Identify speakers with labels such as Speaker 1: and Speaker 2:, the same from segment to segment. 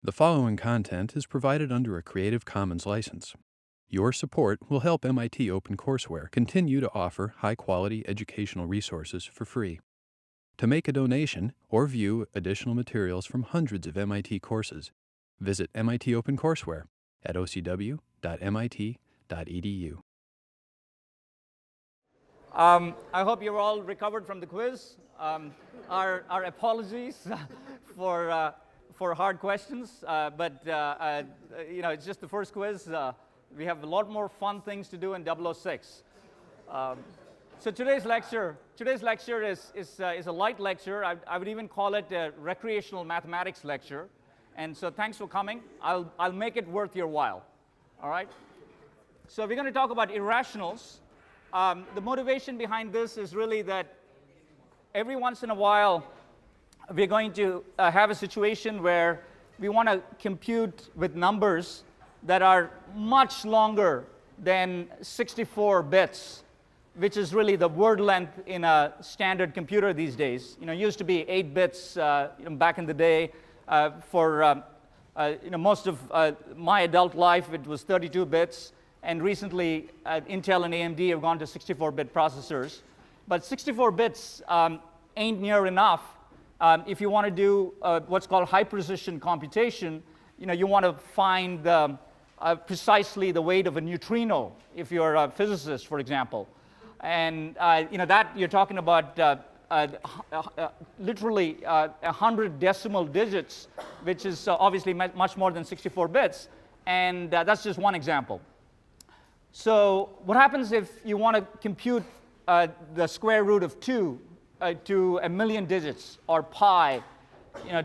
Speaker 1: The following content is provided under a Creative Commons license. Your support will help MIT OpenCourseware continue to offer high-quality educational resources for free. To make a donation or view additional materials from hundreds of MIT courses, visit MIT OpenCourseware at ocw.mit.edu.
Speaker 2: I hope you're all recovered from the quiz. Our apologies for hard questions, but it's just the first quiz. We have a lot more fun things to do in 006. So today's lecture is a light lecture. I would even call it a recreational mathematics lecture. And so thanks for coming. I'll make it worth your while. All right? So we're going to talk about irrationals. The motivation behind this is really that every once in a while we're going to have a situation where we want to compute with numbers that are much longer than 64 bits, which is really the word length in a standard computer these days. It used to be 8 bits back in the day. For most of my adult life, it was 32 bits. And recently, Intel and AMD have gone to 64-bit processors. But 64 bits ain't near enough. If you want to do what's called high-precision computation, you want to find precisely the weight of a neutrino, if you're a physicist, for example. And that you're talking about literally 100 decimal digits, which is obviously much more than 64 bits. And that's just one example. So what happens if you want to compute the square root of 2 to 1 million digits, or pi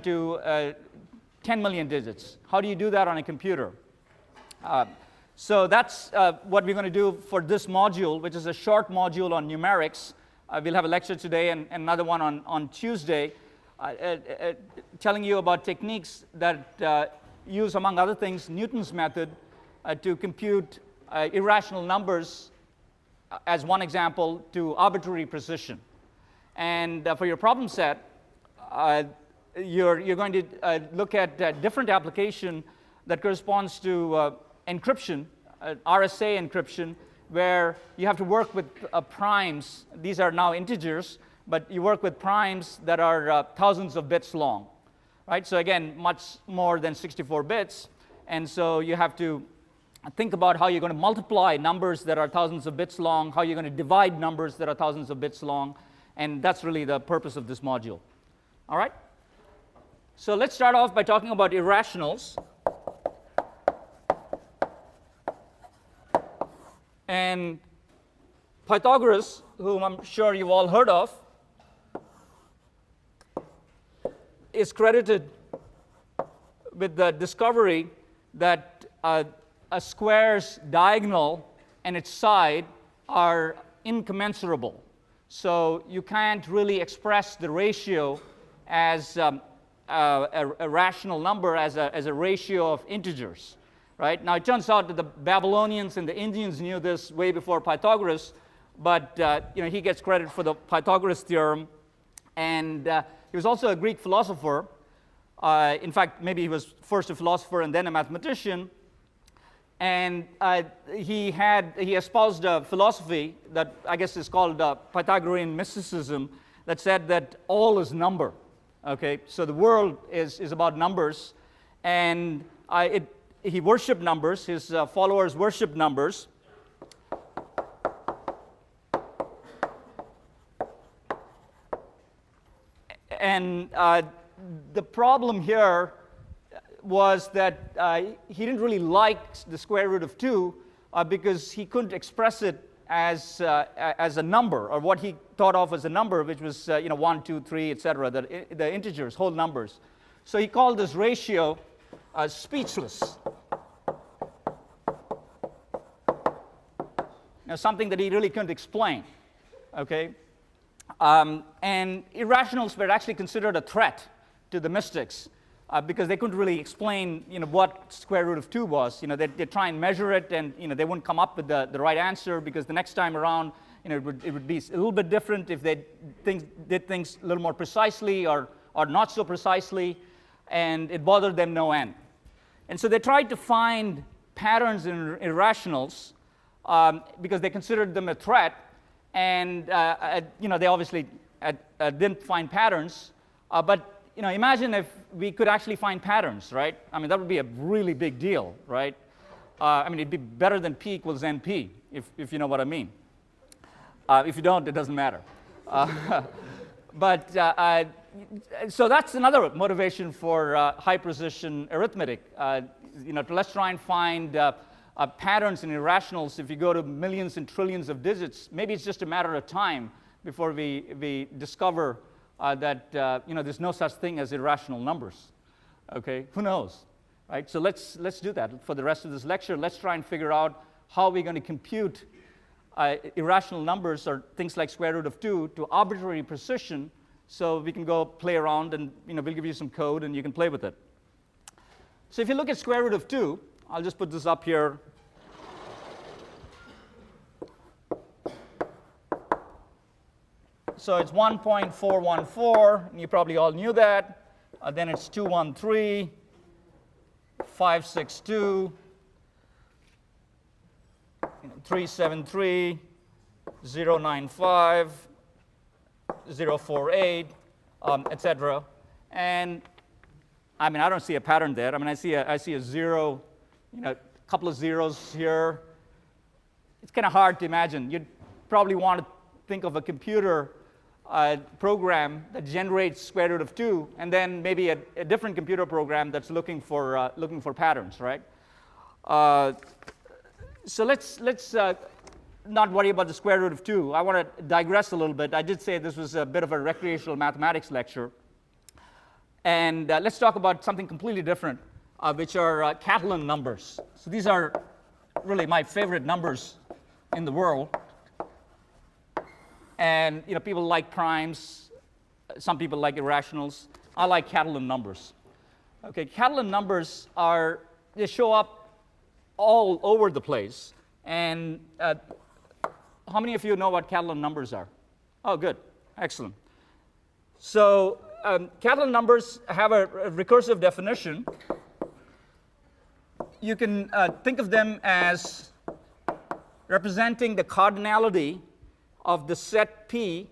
Speaker 2: to 10 million digits? How do you do that on a computer? So that's what we're going to do for this module, which is a short module on numerics. We'll have a lecture today and another one on Tuesday, telling you about techniques that use, among other things, Newton's method to compute irrational numbers, as one example, to arbitrary precision. And for your problem set, you're going to look at a different application that corresponds to encryption, RSA encryption, where you have to work with primes. These are now integers, but you work with primes that are thousands of bits long. Right? So again, much more than 64 bits. And so you have to think about how you're going to multiply numbers that are thousands of bits long, how you're going to divide numbers that are thousands of bits long, and that's really the purpose of this module. All right? So let's start off by talking about irrationals. And Pythagoras, whom I'm sure you've all heard of, is credited with the discovery that a square's diagonal and its side are incommensurable. So you can't really express the ratio as a rational number, as a ratio of integers. Right? Now, it turns out that the Babylonians and the Indians knew this way before Pythagoras, but he gets credit for the Pythagoras theorem. And he was also a Greek philosopher. In fact, maybe he was first a philosopher and then a mathematician. And he espoused a philosophy that I guess is called Pythagorean mysticism, that said that all is number. Okay, so the world is about numbers, and he worshipped numbers. His followers worshipped numbers. And the problem here was that he didn't really like the square root of 2 because he couldn't express it as a number, or what he thought of as a number, which was 1, 2, 3, etc., the integers, whole numbers. So he called this ratio speechless. Now, something that he really couldn't explain. Okay, and irrationals were actually considered a threat to the mystics. Because they couldn't really explain, what square root of 2 was. They'd try and measure it, and they wouldn't come up with the right answer, because the next time around, it would be a little bit different if they did things a little more precisely or not so precisely, and it bothered them no end. And so they tried to find patterns in irrationals because they considered them a threat. And they obviously didn't find patterns. But imagine if we could actually find patterns, right? I mean, that would be a really big deal, right? I mean, it'd be better than P equals NP, if you know what I mean. If you don't, it doesn't matter. So that's another motivation for high-precision arithmetic. Let's try and find patterns in irrationals. If you go to millions and trillions of digits, maybe it's just a matter of time before we discover that there's no such thing as irrational numbers. Okay, who knows, right? So let's do that for the rest of this lecture. Let's try and figure out how we're going to compute irrational numbers, or things like square root of 2, to arbitrary precision, so we can go play around, and we'll give you some code and you can play with it. So if you look at square root of 2, I'll just put this up here. So it's 1.414, and you probably all knew that. Then it's 213, 562, 373, 095, 048, etc. And I mean, I don't see a pattern there. I mean, I see a zero, a couple of zeros here. It's kind of hard to imagine. You'd probably want to think of a computer program that generates square root of 2, and then maybe a different computer program that's looking for patterns, right? So let's not worry about the square root of 2. I want to digress a little bit. I did say this was a bit of a recreational mathematics lecture. And let's talk about something completely different, which are Catalan numbers. So these are really my favorite numbers in the world. And people like primes. Some people like irrationals. I like Catalan numbers. Okay, Catalan numbers they show up all over the place. And how many of you know what Catalan numbers are? Oh, good. Excellent. So Catalan numbers have a recursive definition. You can think of them as representing the cardinality of the set P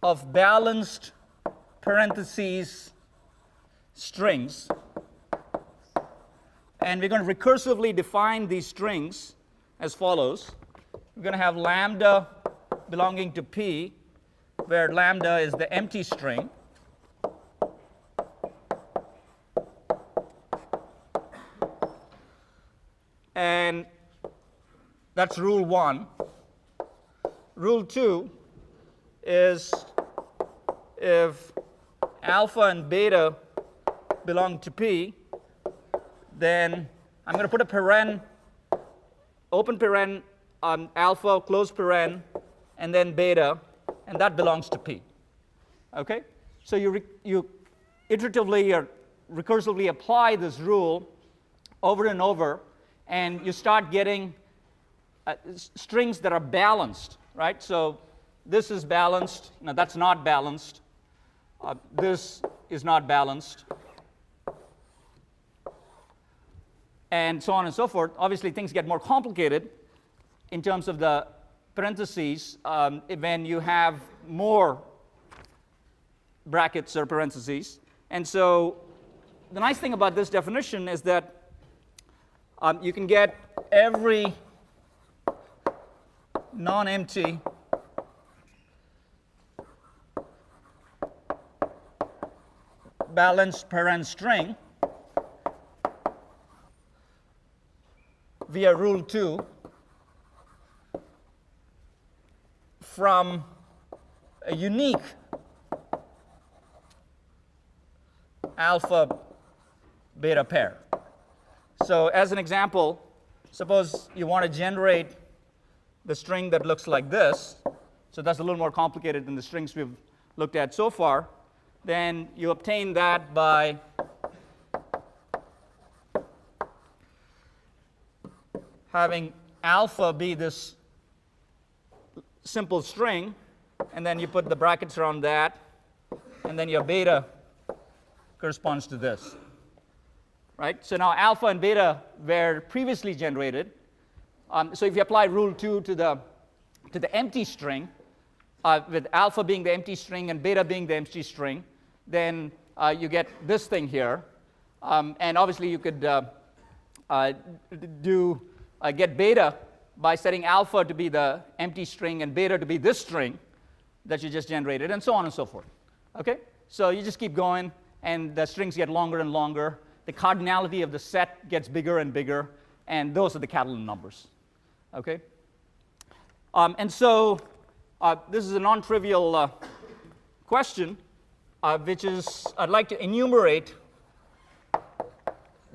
Speaker 2: of balanced parentheses strings. And we're going to recursively define these strings as follows. We're going to have lambda belonging to P, where lambda is the empty string. And that's rule 1. Rule 2 is if alpha and beta belong to P, then I'm going to put a paren, open paren on alpha, close paren, and then beta, and that belongs to P. Okay? So you iteratively or recursively apply this rule over and over, and you start getting strings that are balanced, right? So this is balanced. Now that's not balanced. This is not balanced. And so on and so forth. Obviously, things get more complicated in terms of the parentheses when you have more brackets or parentheses. And so the nice thing about this definition is that you can get every non-empty balanced paren string via rule 2 from a unique alpha beta pair. So as an example, suppose you want to generate the string that looks like this. So that's a little more complicated than the strings we've looked at so far. Then you obtain that by having alpha be this simple string, and then you put the brackets around that, and then your beta corresponds to this. right? So now alpha and beta were previously generated. So if you apply rule 2 to the empty string, with alpha being the empty string and beta being the empty string, then you get this thing here. And obviously you could get beta by setting alpha to be the empty string and beta to be this string that you just generated, and so on and so forth. Okay? So you just keep going, and the strings get longer and longer. The cardinality of the set gets bigger and bigger, and those are the Catalan numbers. Okay? And so this is a non-trivial question, which is I'd like to enumerate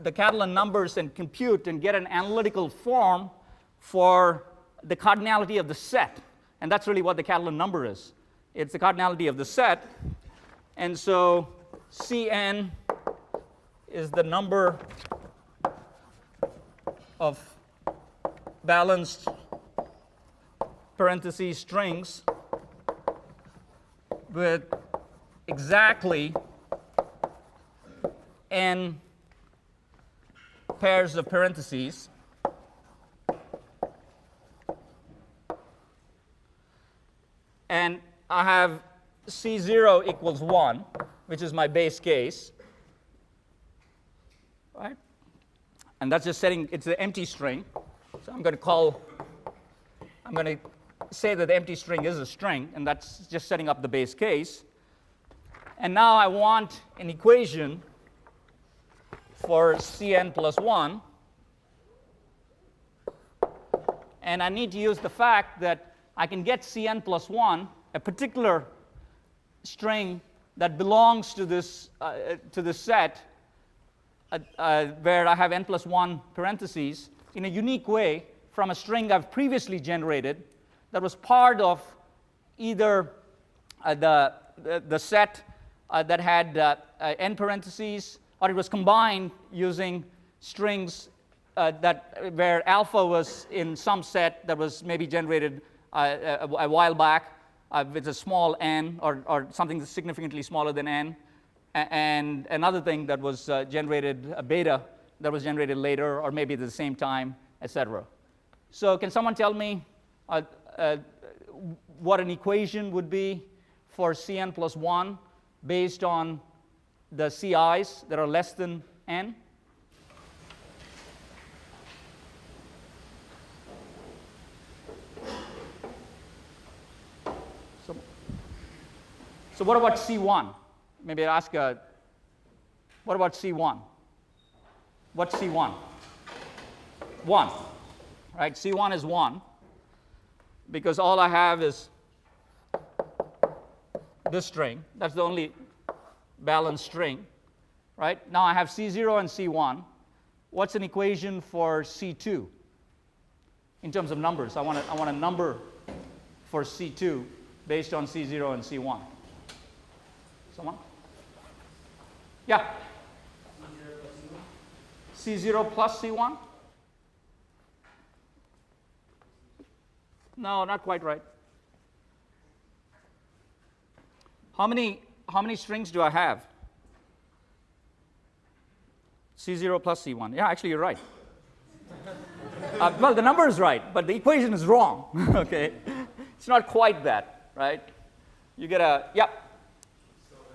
Speaker 2: the Catalan numbers and compute and get an analytical form for the cardinality of the set. And that's really what the Catalan number is. It's the cardinality of the set. And so Cn is the number of balanced parentheses strings with exactly n pairs of parentheses and I have C0 equals 1, which is my base case, right? And that's just setting, it's an empty string. So I'm going to say that the empty string is a string, and that's just setting up the base case. And now I want an equation for Cn plus 1. And I need to use the fact that I can get Cn plus 1, a particular string that belongs to this set where I have n plus 1 parentheses, in a unique way from a string I've previously generated that was part of either the set that had n parentheses, or it was combined using strings where alpha was in some set that was maybe generated a while back with a small n, or something that's significantly smaller than n, and another thing that was generated, a beta, that was generated later, or maybe at the same time, etc. So can someone tell me what an equation would be for Cn plus 1 based on the Ci's that are less than n? So what about C1? Maybe I'll ask, what about C1? What's C1? 1, right? C1 is 1, because all I have is this string. That's the only balanced string, right? Now I have C0 and C1. What's an equation for C2 in terms of numbers? I want a number for C2 based on C0 and C1. Someone? Yeah? C0 plus C1? No, not quite right. How many strings do I have? C0 plus C1. Yeah, actually, you're right. Well, the number is right, but the equation is wrong. Okay, it's not quite that, right? You get a
Speaker 3: So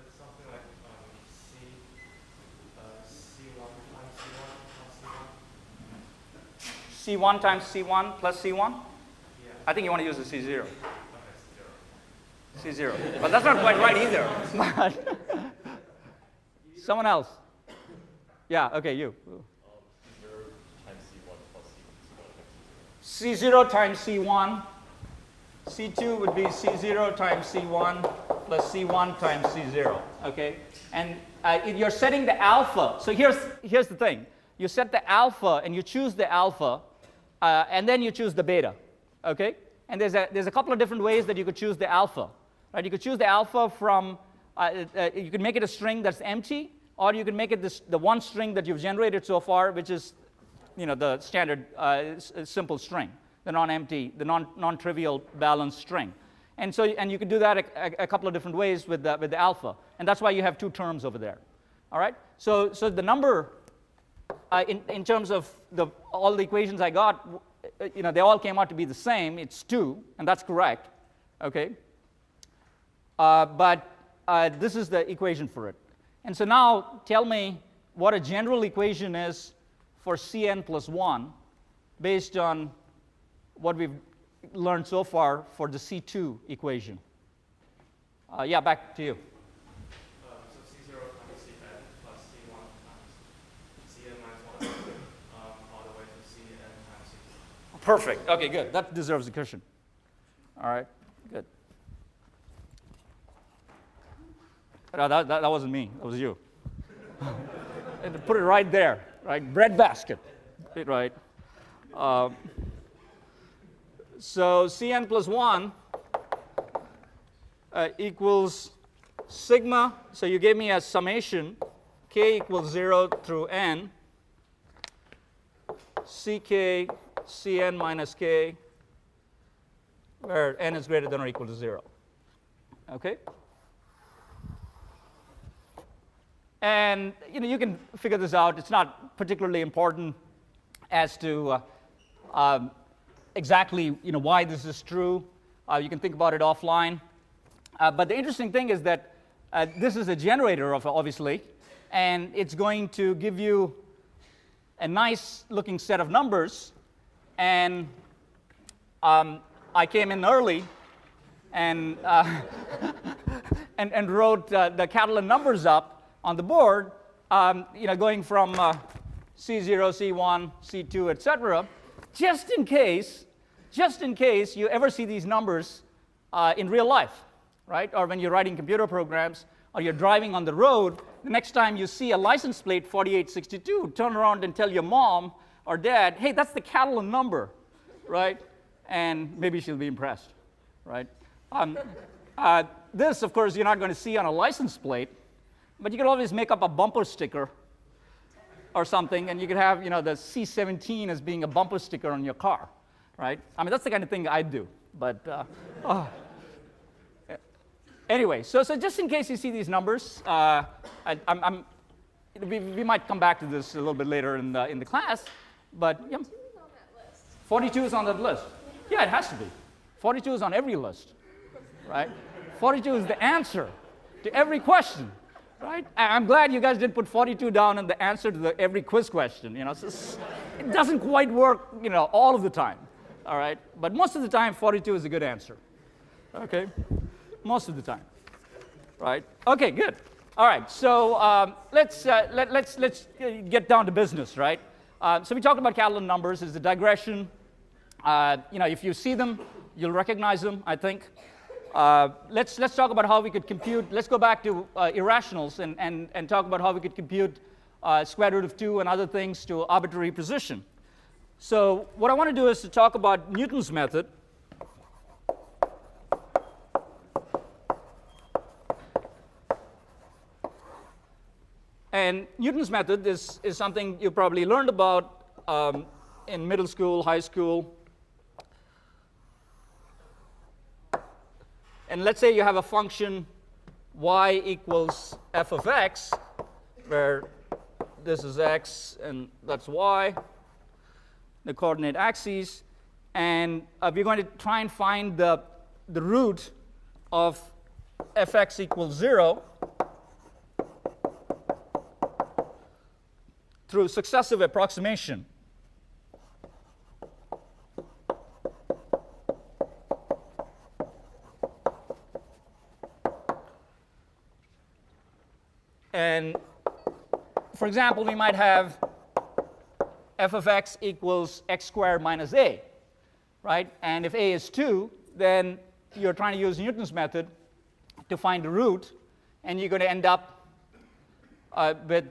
Speaker 3: it's something like
Speaker 2: C1 times C1 plus C1.
Speaker 3: yeah.
Speaker 2: I think you want to use the C0.
Speaker 3: Okay,
Speaker 2: C0. But that's not quite right either. Someone else. Yeah, okay, you. C0 times C1. C2 would be C0 times C1 plus C1 times C0. Okay? And you're setting the alpha. So here's the thing. You set the alpha and you choose the alpha, and then you choose the beta. Okay? And there's a couple of different ways that you could choose the alpha. Right? You could choose the alpha from, you could make it a string that's empty, or you could make it the one string that you've generated so far, which is, the standard simple string, the non-empty, the non-trivial balanced string. And you could do that a couple of different ways with the alpha, and that's why you have two terms over there. All right. So the number in terms of all the equations I got, they all came out to be the same. It's 2, and that's correct. Okay. But this is the equation for it. And so now tell me what a general equation is for Cn plus 1 based on what we've learned so far for the C2 equation. Yeah, back to you.
Speaker 3: So C0 times Cn plus C1 times Cn minus 1 all the way to Cn times C2.
Speaker 2: Perfect. Okay, good. That deserves a cushion. All right, good. No, that wasn't me. That was you. And put it right there, right? Bread basket, right? So Cn plus 1 equals sigma. So you gave me a summation, k equals 0 through n, ck Cn minus k, where n is greater than or equal to 0. Okay? And you can figure this out. It's not particularly important as to exactly why this is true. You can think about it offline. But the interesting thing is that this is a generator, obviously, and it's going to give you a nice looking set of numbers. And I came in early and and wrote the Catalan numbers up on the board, going from C0, C1, C2, etc., just in case you ever see these numbers in real life, right? Or when you're writing computer programs, or you're driving on the road, the next time you see a license plate 4862, turn around and tell your mom or dad, hey, that's the Catalan number, right? And maybe she'll be impressed, right? This, of course, you're not going to see on a license plate, but you could always make up a bumper sticker or something, and you could have, the C17 as being a bumper sticker on your car, right? I mean, that's the kind of thing I'd do. But anyway, so just in case you see these numbers, we might come back to this a little bit later in the class. But yeah, 42 is on that list. Yeah, it has to be. 42 is on every list, right? 42 is the answer to every question. Right? I'm glad you guys didn't put 42 down in the answer to every quiz question. It doesn't quite work, all of the time. All right? But most of the time, 42 is a good answer. Okay? Most of the time. Right? Okay, good. All right. So let's get down to business, right? So we talked about Catalan numbers. It's a digression. If you see them, you'll recognize them, I think. Let's talk about how we could compute. Let's go back to irrationals and talk about how we could compute square root of 2 and other things to arbitrary position. So what I want to do is to talk about Newton's method. And Newton's method is something you probably learned about in middle school, high school. And let's say you have a function y equals f of x, where this is x and that's y, the coordinate axes. And we're going to try and find the root of fx equals 0 through successive approximation. And for example, we might have f of x equals x squared minus a, right? And if a is 2, then you're trying to use Newton's method to find the root, and you're going to end up with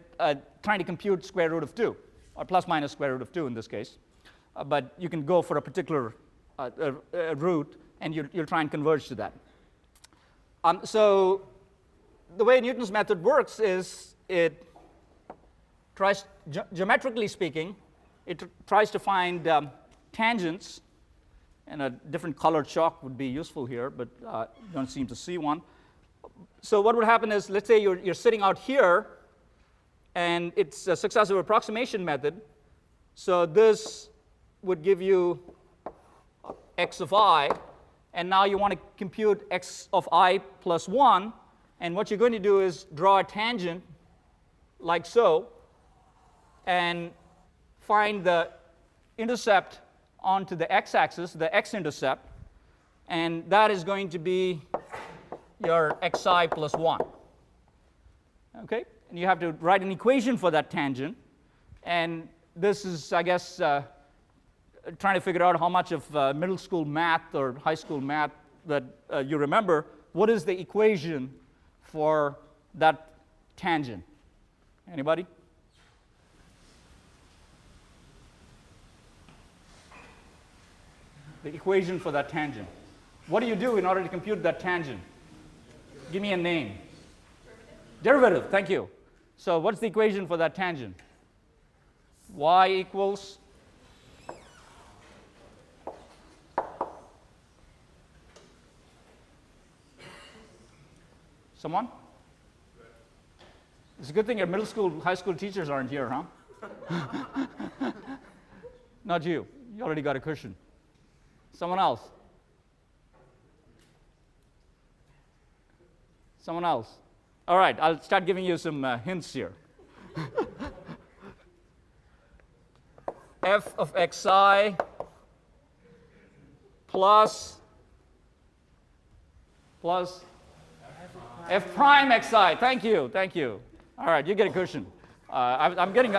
Speaker 2: trying to compute square root of 2, or plus minus square root of 2 in this case. But you can go for a particular root, and you'll try and converge to that. So the way Newton's method works is it tries, geometrically speaking, it tries to find tangents, and a different colored chalk would be useful here, but you don't seem to see one. So what would happen is, let's say you're sitting out here, and it's a successive approximation method. So this would give you x of I, and now you want to compute x of I plus 1, and what you're going to do is draw a tangent like so, and find the intercept onto the x-axis, the x-intercept, and that is going to be your xi plus 1. Okay? And you have to write an equation for that tangent, and this is, I guess, trying to figure out how much of middle school math or high school math that you remember. What is the equation for that tangent? Anybody? The equation for that tangent. What do you do in order to compute that tangent? Give me a name. Derivative, thank you. So what's the equation for that tangent? Y equals someone? It's a good thing your middle school, high school teachers aren't here, huh? Not you. You already got a cushion. Someone else? Someone else? All right, I'll start giving you some hints here. F of xi plus f prime xi. Thank you, thank you. All right, you get a cushion. I'm getting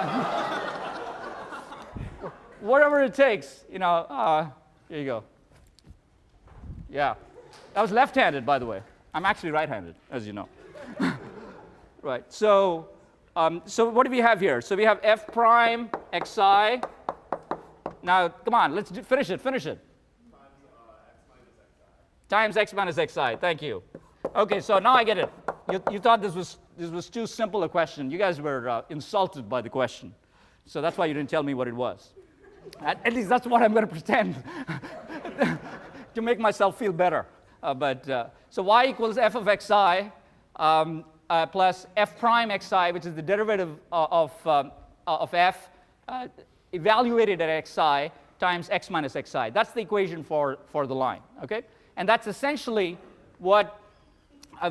Speaker 2: whatever it takes, you know. Here you go. Yeah, that was left-handed, by the way. I'm actually right-handed, as you know. Right. So what do we have here? So we have f prime xi. Now, come on, let's finish it. Finish it. Times x minus xi. Thank you. Okay, so now I get it. You thought this was too simple a question. You guys were insulted by the question, so that's why you didn't tell me what it was. At least that's what I'm going to pretend to make myself feel better. So y equals f of xi plus f prime xi, which is the derivative of f evaluated at xi times x minus xi. That's the equation for the line. Okay, and that's essentially what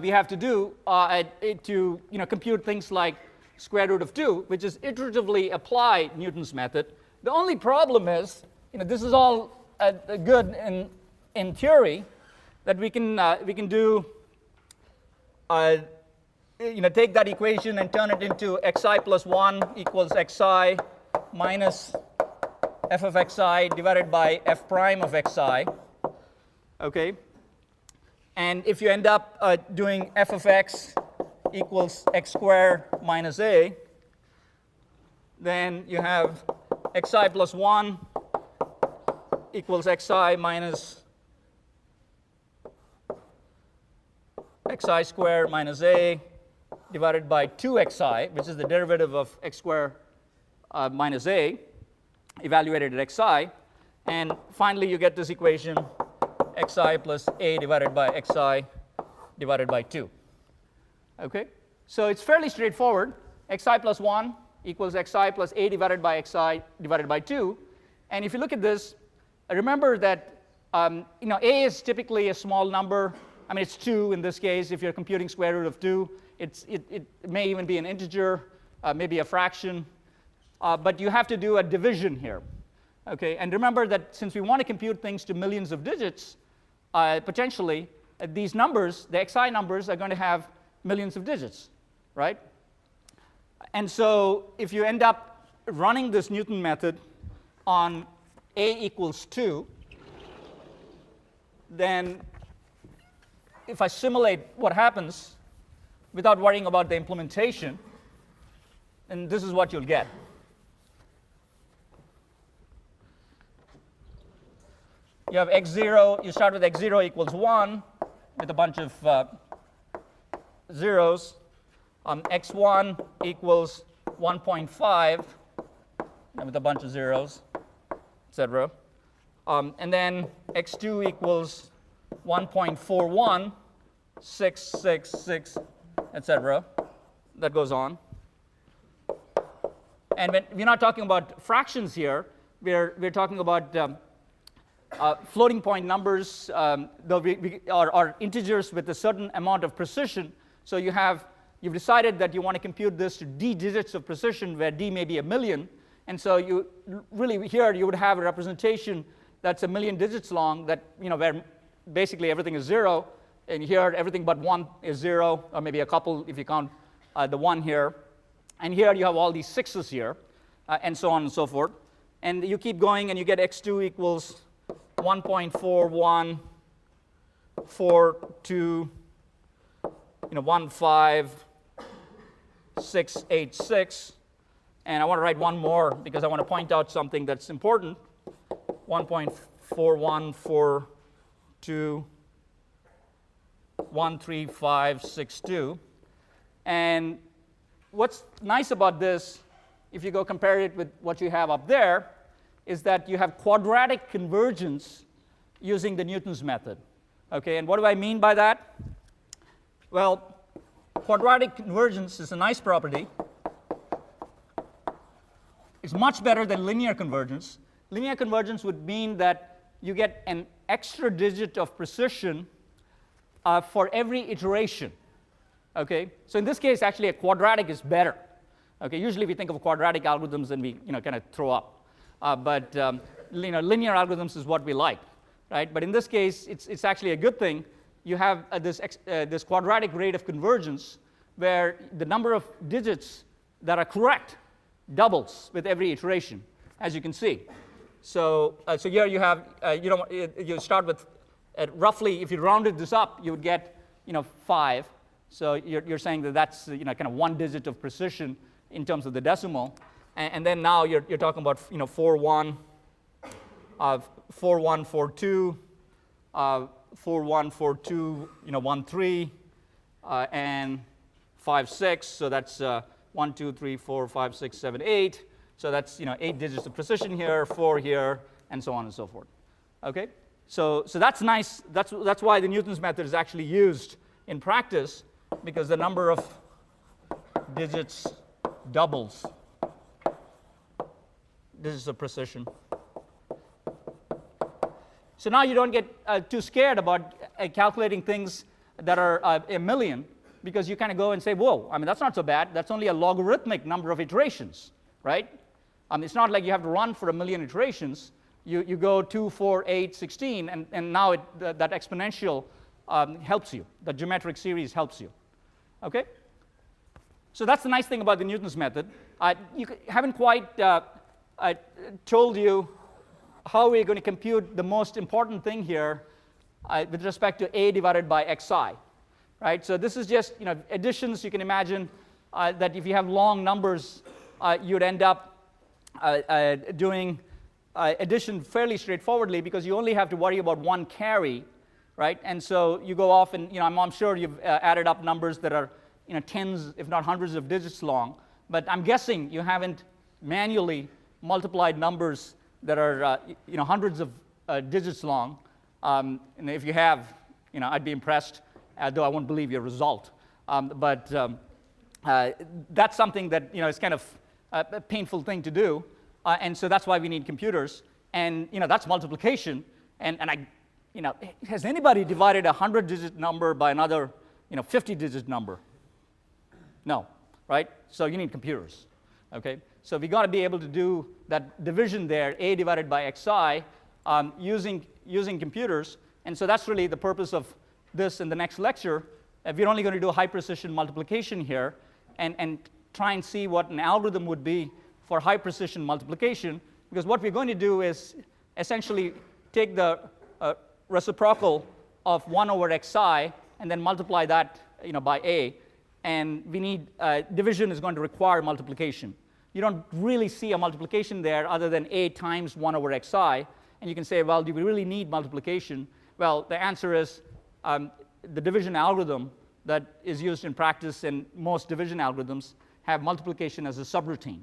Speaker 2: we have to do to compute things like square root of 2, which is iteratively apply Newton's method. The only problem is, this is all good in theory, that we can do, take that equation and turn it into xi plus 1 equals xi minus f of xi divided by f prime of xi. Okay. And if you end up doing f of x equals x squared minus a, then you have xi plus 1 equals xi minus xi squared minus a divided by 2xi, which is the derivative of x squared minus a, evaluated at xi. And finally, you get this equation, xi plus a divided by xi divided by 2. Okay? So it's fairly straightforward. Xi plus 1 equals xi plus a divided by xi divided by 2. And if you look at this, remember that a is typically a small number. I mean, it's 2 in this case. If you're computing square root of 2, it may even be an integer, maybe a fraction. But you have to do a division here. Okay? And remember that since we want to compute things to millions of digits, potentially, these numbers, the xi numbers, are going to have millions of digits, right? And so if you end up running this Newton method on a equals 2, then if I simulate what happens without worrying about the implementation, then this is what you'll get. You have x0, you start with x0 equals 1 with a bunch of zeros. X1 equals 1.5 with a bunch of zeros, etc. And then x2 equals 1.41, 6, 6, 6, etc. That goes on. And when we're not talking about fractions here, we're talking about floating point numbers, or integers with a certain amount of precision. So you've decided that you want to compute this to d digits of precision, where d may be 1,000,000. And so you really here you would have a representation that's 1,000,000 digits long, that where basically everything is 0, and here everything but 1 is 0, or maybe a couple if you count the 1 here. And here you have all these 6s here, and so on and so forth. And you keep going, and you get x2 equals 1.4142, 15686. And I want to write one more because I want to point out something that's important. 1.4142, 13562. And what's nice about this, if you go compare it with what you have up there, is that you have quadratic convergence using the Newton's method. Okay, and what do I mean by that? Well, quadratic convergence is a nice property. It's much better than linear convergence. Linear convergence would mean that you get an extra digit of precision for every iteration. Okay, so in this case, actually, a quadratic is better. Okay, usually we think of quadratic algorithms and we kind of throw up. But linear algorithms is what we like, right? But in this case, it's actually a good thing. You have this quadratic rate of convergence where the number of digits that are correct doubles with every iteration, as you can see. So here you have you start with roughly, if you rounded this up, you would get 5. So you're saying that that's kind of 1 digit of precision in terms of the decimal. And then now you're talking about 4142, 4142, 13, and 56. So that's 1, 2, 3, 4, 5, 6, 7, 8. So that's 8 digits of precision here, 4 here, and so on and so forth. Okay, so that's nice. That's why the Newton's method is actually used in practice, because the number of digits doubles. Digits of precision. So now you don't get too scared about calculating things that are 1,000,000, because you kind of go and say, whoa, I mean, that's not so bad. That's only a logarithmic number of iterations, right? It's not like you have to run for 1,000,000 iterations. You go 2, 4, 8, 16, and now that exponential helps you. The geometric series helps you. Okay? So that's the nice thing about the Newton's method. You haven't quite told you how we're going to compute the most important thing here with respect to a divided by xi. Right? So this is just additions. You can imagine that if you have long numbers, you'd end up doing addition fairly straightforwardly, because you only have to worry about one carry, right? And so you go off and I'm sure you've added up numbers that are tens, if not hundreds of digits long. But I'm guessing you haven't manually multiplied numbers that are hundreds of digits long. And if you have, I'd be impressed, though I won't believe your result. But that's something that is kind of a painful thing to do, and so that's why we need computers. And that's multiplication. And has anybody divided a 100-digit number by another 50-digit number? No, right? So you need computers. Okay, so we got to be able to do that division there, a divided by xi, using computers. And so that's really the purpose of this in the next lecture. We're only going to do high precision multiplication here, and try and see what an algorithm would be for high precision multiplication, because what we're going to do is essentially take the reciprocal of 1 over xi and then multiply that by a. And we need division is going to require multiplication. You don't really see a multiplication there other than a times 1 over xi. And you can say, well, do we really need multiplication? Well, the answer is the division algorithm that is used in practice, and most division algorithms have multiplication as a subroutine.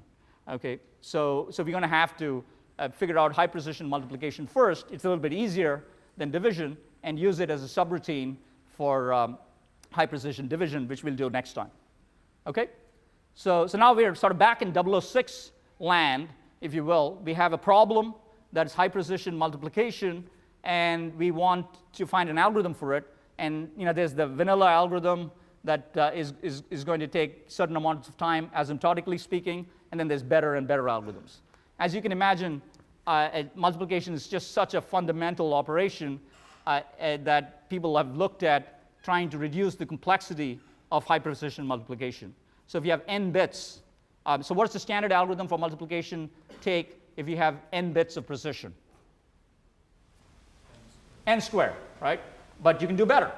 Speaker 2: Okay, so we're going to have to figure out high precision multiplication first. It's a little bit easier than division, and use it as a subroutine for high precision division, which we'll do next time. Okay, so now we're sort of back in 006 land, if you will. We have a problem that's high precision multiplication, and we want to find an algorithm for it. And there's the vanilla algorithm that is going to take certain amounts of time, asymptotically speaking, and then there's better and better algorithms. As you can imagine, multiplication is just such a fundamental operation that people have looked at trying to reduce the complexity of high precision multiplication. So if you have n bits, so what's the standard algorithm for multiplication take if you have n bits of precision? N squared, right? But you can do better,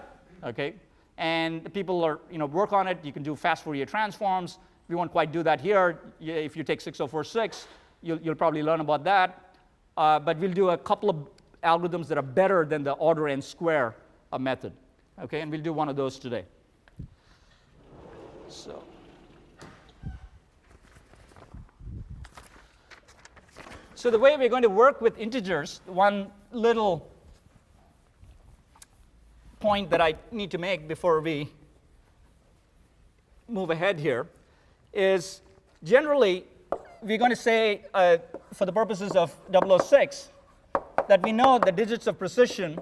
Speaker 2: okay? And people are, work on it. You can do fast Fourier transforms. We won't quite do that here. If you take 6046, you'll probably learn about that. But we'll do a couple of algorithms that are better than the order n square method, okay? And we'll do one of those today. So the way we're going to work with integers, one little point that I need to make before we move ahead here is generally we're going to say, for the purposes of 006, that we know the digits of precision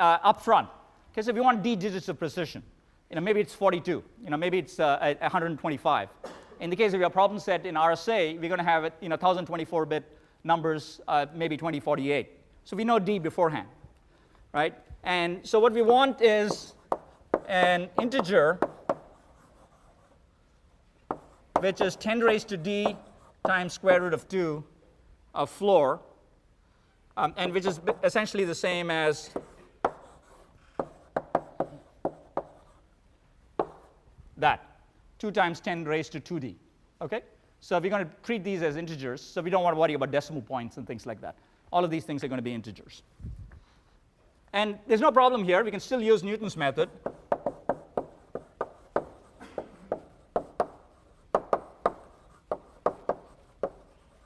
Speaker 2: up front. Okay, so if we want d digits of precision, maybe it's 42, maybe it's 125. In the case of your problem set in RSA, we're going to have 1024-bit numbers, maybe 2048. So we know d beforehand, right? And so what we want is an integer which is 10 raised to d times square root of 2 of floor, and which is essentially the same as that, 2 times 10 raised to 2d. Okay? So we're going to treat these as integers, so we don't want to worry about decimal points and things like that. All of these things are going to be integers. And there's no problem here. We can still use Newton's method.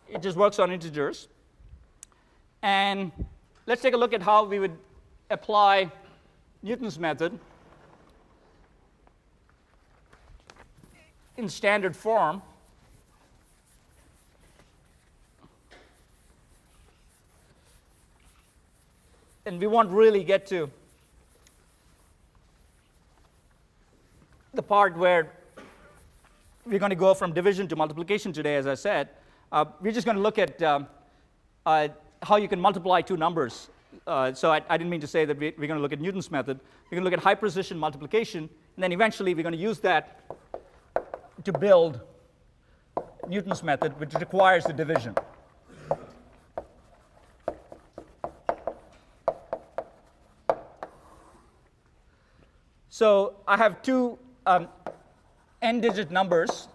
Speaker 2: It just works on integers. And let's take a look at how we would apply Newton's method in standard form. And we won't really get to the part where we're going to go from division to multiplication today, as I said. We're just going to look at how you can multiply two numbers. So I didn't mean to say that we're going to look at Newton's method. We're going to look at high precision multiplication, and then eventually we're going to use that to build Newton's method, which requires the division. So I have two n-digit numbers.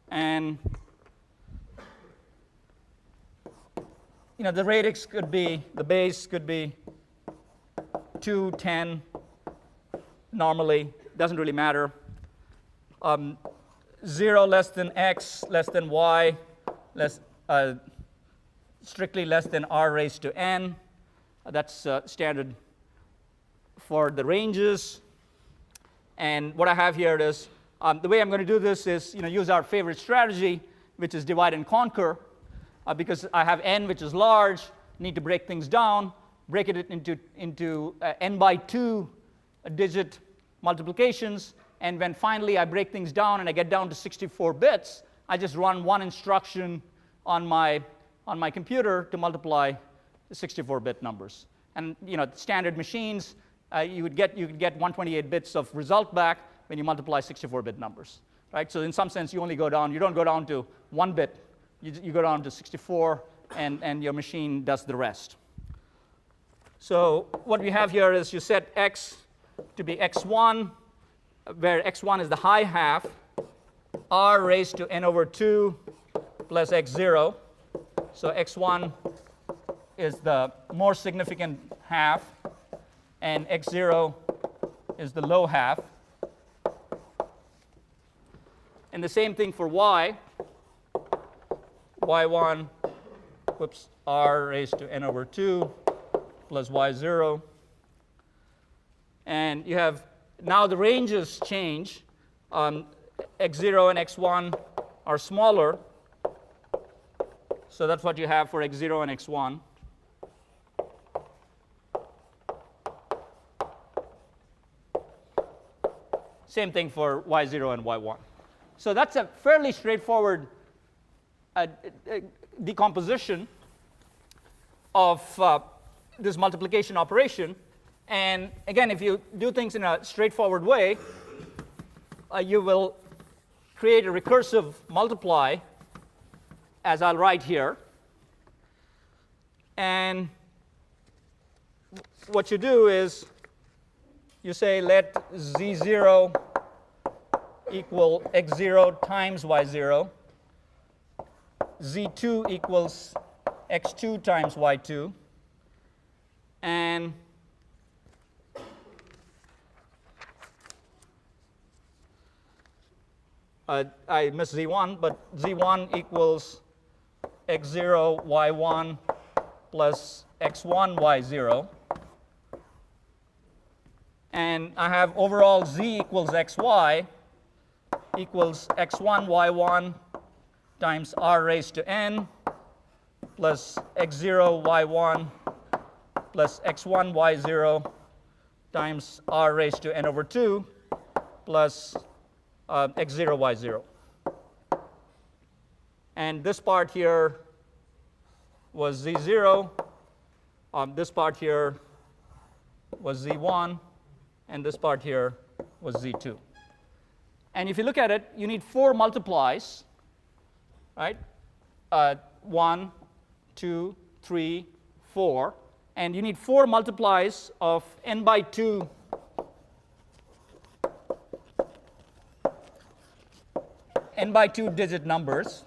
Speaker 2: And the radix could be, the base could be 2, 10, normally, doesn't really matter. 0 less than x, less than y, strictly less than r raised to n. That's standard for the ranges. And what I have here is, the way I'm going to do this is use our favorite strategy, which is divide and conquer. Because I have n, which is large, need to break things down, break it into n by 2 digit multiplications. And when finally I break things down and I get down to 64 bits, I just run one instruction on my computer to multiply the 64-bit numbers. And standard machines, you could get 128 bits of result back when you multiply 64-bit numbers, right? So in some sense, you only go down. You don't go down to 1 bit. You go down to 64, and your machine does the rest. So what we have here is you set x to be x1, where x1 is the high half, r raised to n over 2 plus x0. So x1 is the more significant half, and x0 is the low half. And the same thing for y. y1, r raised to n over 2 plus y0. And you have now the ranges change. X0 and x1 are smaller. So that's what you have for x0 and x1. Same thing for y0 and y1. So that's a fairly straightforward decomposition of this multiplication operation. And again, if you do things in a straightforward way, you will create a recursive multiply, as I'll write here. And what you do is you say let z0 equal x0 times y0, z2 equals x2 times y2, and I missed z1, but z1 equals x0 y1 plus x1 y0. And I have overall z equals xy equals x1 y1 times r raised to n plus x0 y1 plus x1 y0 times r raised to n over 2 plus x0 y0. And this part here was z0. This part here was z1. And this part here was z2. And if you look at it, you need 4 multiplies, right? 1, 2, 3, 4. And you need 4 multiplies of n by 2 digit numbers.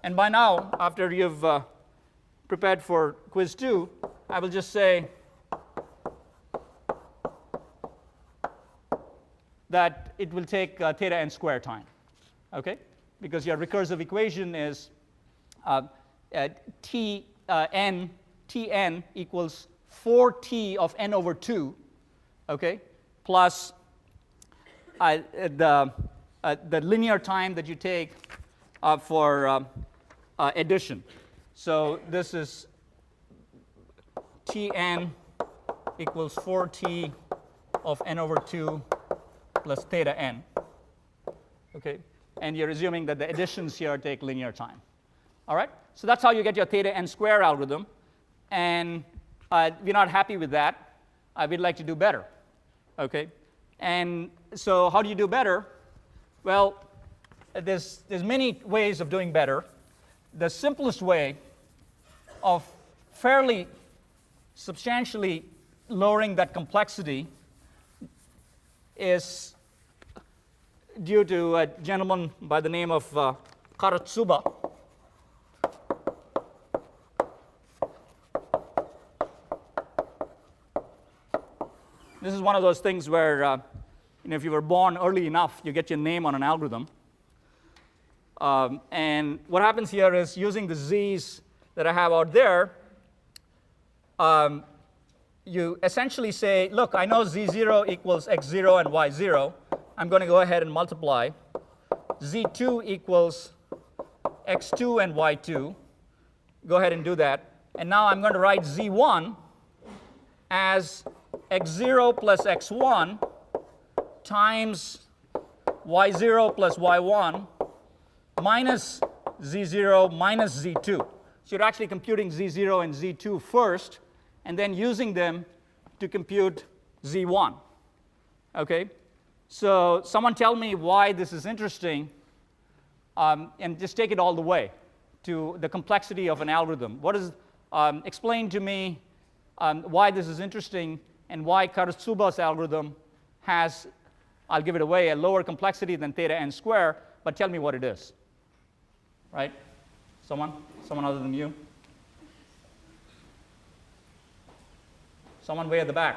Speaker 2: And by now, after you've prepared for quiz 2, I will just say that it will take theta n square time, okay? Because your recursive equation is tn equals 4t of n over 2, okay, plus the linear time that you take for addition. So this is tn equals 4t of n over 2 plus theta n, okay? And you're assuming that the additions here take linear time. All right? So that's how you get your theta n square algorithm. And we're not happy with that. We'd like to do better, okay? And so how do you do better? Well, there's many ways of doing better. The simplest way of fairly substantially lowering that complexity is due to a gentleman by the name of Karatsuba. This is one of those things where if you were born early enough, you get your name on an algorithm. And what happens here is, using the z's that I have out there, you essentially say, look, I know z0 equals x0 and y0. I'm going to go ahead and multiply. z2 equals x2 and y2. Go ahead and do that. And now I'm going to write z1 as x0 plus x1 times y0 plus y1 minus z0 minus z2. So you're actually computing z0 and z2 first, and then using them to compute z1. Okay? So someone tell me why this is interesting, and just take it all the way to the complexity of an algorithm. What is, explain to me why this is interesting and why Karatsuba's algorithm has, I'll give it away, a lower complexity than theta n square, but tell me what it is. Right? Someone? Someone other than you? Someone way at the back.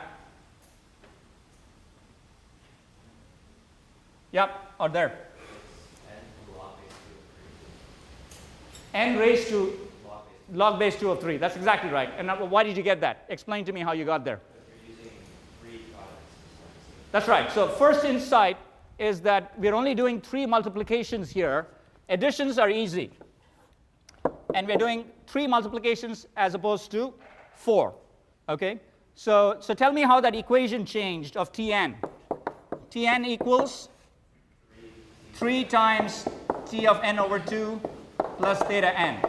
Speaker 2: Yep, out there. N raised to log base 2 of 3. That's exactly right. And why did you get that? Explain to me how you got there.
Speaker 3: You're using 3 products.
Speaker 2: That's right. So first insight is that we're only doing 3 multiplications here. Additions are easy. And we're doing 3 multiplications as opposed to 4. Okay? So tell me how that equation changed of Tn. Tn equals 3 times T of n over 2 plus theta n.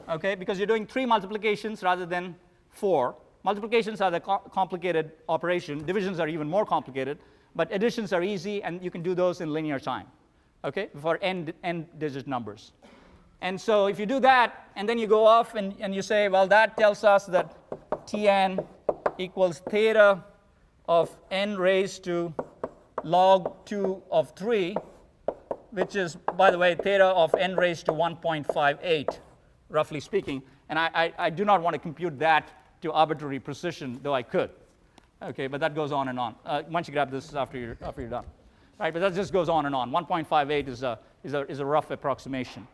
Speaker 2: Okay? Because you're doing 3 multiplications rather than 4. Multiplications are the complicated operation. Divisions are even more complicated. But additions are easy, and you can do those in linear time. Okay? For n digit numbers. And so if you do that, and then you go off and you say, well, that tells us that Tn equals theta of n raised to log 2 of 3, which is, by the way, theta of n raised to 1.58, roughly speaking. And I do not want to compute that to arbitrary precision, though I could. Okay, but that goes on and on. Once you grab this after you're done. Right, but that just goes on and on. 1.58 is a rough approximation.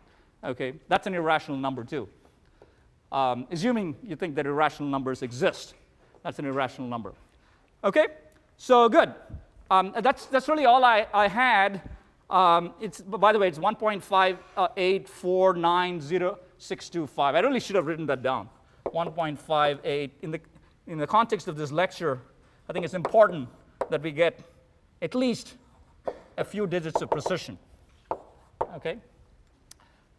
Speaker 2: Okay, that's an irrational number too. Assuming you think that irrational numbers exist, that's an irrational number. Okay, so good. That's really all I had. By the way, it's 1.58490.625. I really should have written that down. 1.58. In the context of this lecture, I think it's important that we get at least a few digits of precision. Okay.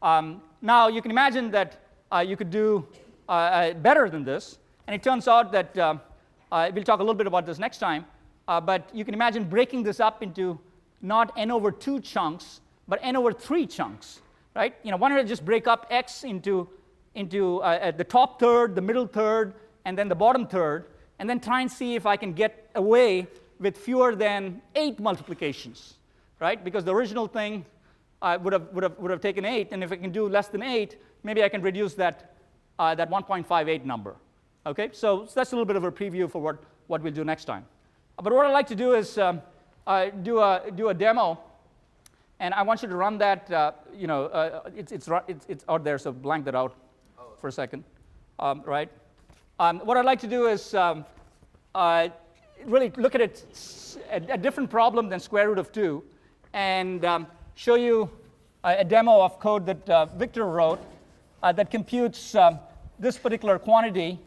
Speaker 2: Now you can imagine that you could do better than this, and it turns out that we'll talk a little bit about this next time. But you can imagine breaking this up into not n over 2 chunks, but n over 3 chunks, right? Why don't I just break up x into the top third, the middle third, and then the bottom third, and then try and see if I can get away with fewer than 8 multiplications, right? Because the original thing would have taken 8, and if I can do less than 8, maybe I can reduce that 1.58 number. Okay, so that's a little bit of a preview for what we'll do next time. But what I'd like to do is do a demo, and I want you to run that. It's out there, so blank that out for a second, right? What I'd like to do is really look at it a different problem than square root of 2, and show you a demo of code that Victor wrote that computes this particular quantity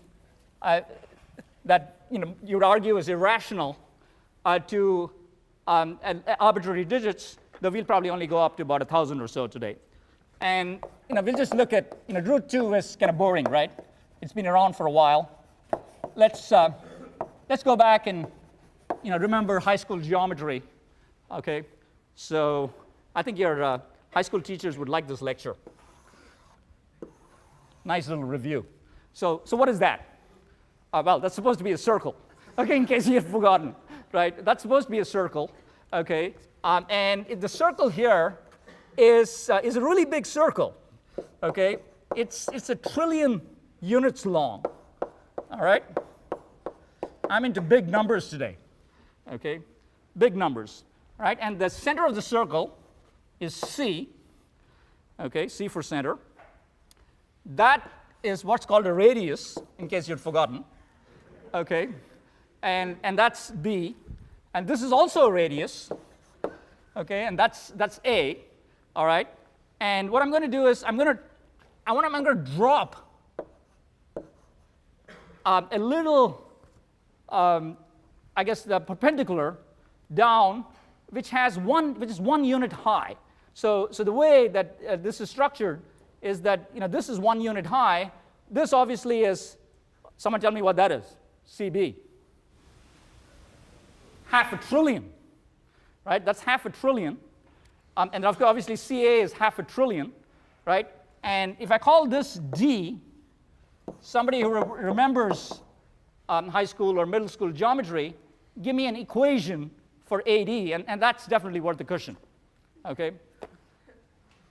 Speaker 2: that you would argue is irrational to arbitrary digits, though we'll probably only go up to about 1,000 or so today. And we'll just look at root 2 is kind of boring, right? It's been around for a while. Let's go back and remember high school geometry. Okay, so I think your high school teachers would like this lecture. Nice little review. So what is that? Well, that's supposed to be a circle. Okay, in case you had forgotten, right? That's supposed to be a circle. Okay, and the circle here is a really big circle. Okay, it's 1 trillion units long. All right. I'm into big numbers today. Okay, big numbers. All right, and the center of the circle is C. Okay, C for center. That is what's called a radius, in case you'd forgotten. Okay, and that's B, and this is also a radius. Okay, and that's A. All right, and what I'm going to do is I'm going to drop a little, I guess, the perpendicular down, which is 1 unit high. So the way that this is structured is that this is 1 unit high. This obviously is, someone tell me what that is. CB. 500 billion, right? That's 500 billion. And obviously CA is 500 billion, right? And if I call this D, somebody who remembers high school or middle school geometry, give me an equation for AD, and that's definitely worth the cushion. Okay?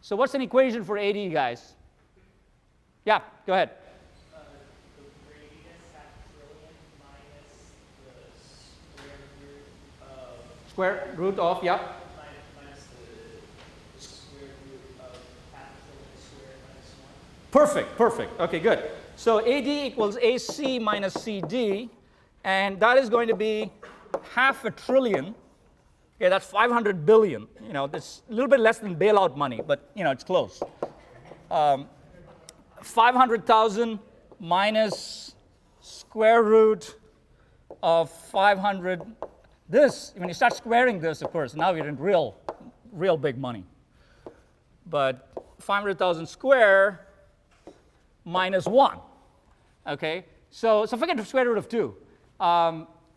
Speaker 2: So what's an equation for AD, guys? Yeah, go ahead.
Speaker 4: The radius 500 billion minus the
Speaker 2: Square root of, yeah.
Speaker 4: minus the square root of 500 billion squared minus 1.
Speaker 2: Perfect, perfect. Okay, good. So AD equals AC minus CD, and that is going to be $500 billion. Okay, that's 500 billion. You know, that's a little bit less than bailout money, but you know, it's close. 500,000 minus square root of 500. This, when you start squaring this, of course, now you're in real big money. But 500,000 square minus 1. Okay, so forget the square root of 2.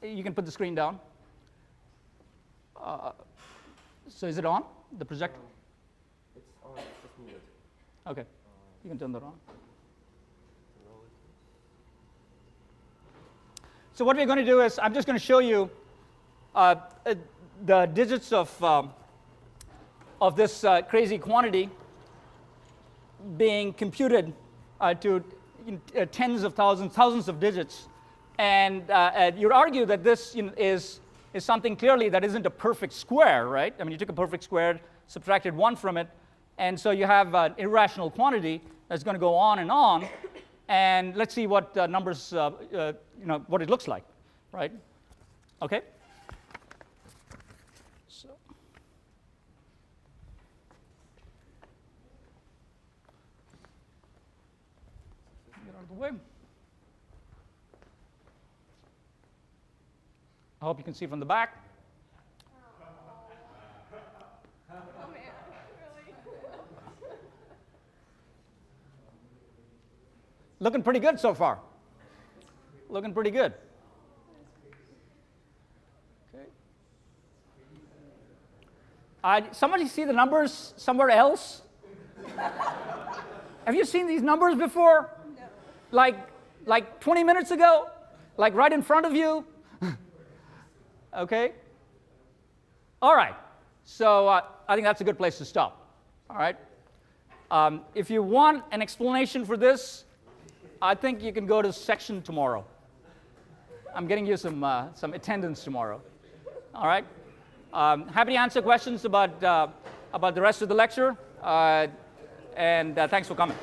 Speaker 2: You can put the screen down. So is it on, the projector?
Speaker 5: It's on, it's just muted.
Speaker 2: Okay, you can turn that on. So what we're going to do is, I'm just going to show you the digits of this crazy quantity being computed to tens of thousands of digits. And you'd argue that this is something clearly that isn't a perfect square, right? I mean, you took a perfect square, subtracted 1 from it, and so you have an irrational quantity that's going to go on. And let's see what numbers, what it looks like, right? Okay? So. Get out of the way. I hope you can see from the back.
Speaker 6: Oh man, really?
Speaker 2: Looking pretty good so far. Looking pretty good. Okay. Somebody see the numbers somewhere else? Have you seen these numbers before? No. Like 20 minutes ago? Like right in front of you? Okay? All right. So I think that's a good place to stop. All right? If you want an explanation for this, I think you can go to section tomorrow. I'm getting you some attendance tomorrow. All right? Happy to answer questions about the rest of the lecture. And thanks for coming.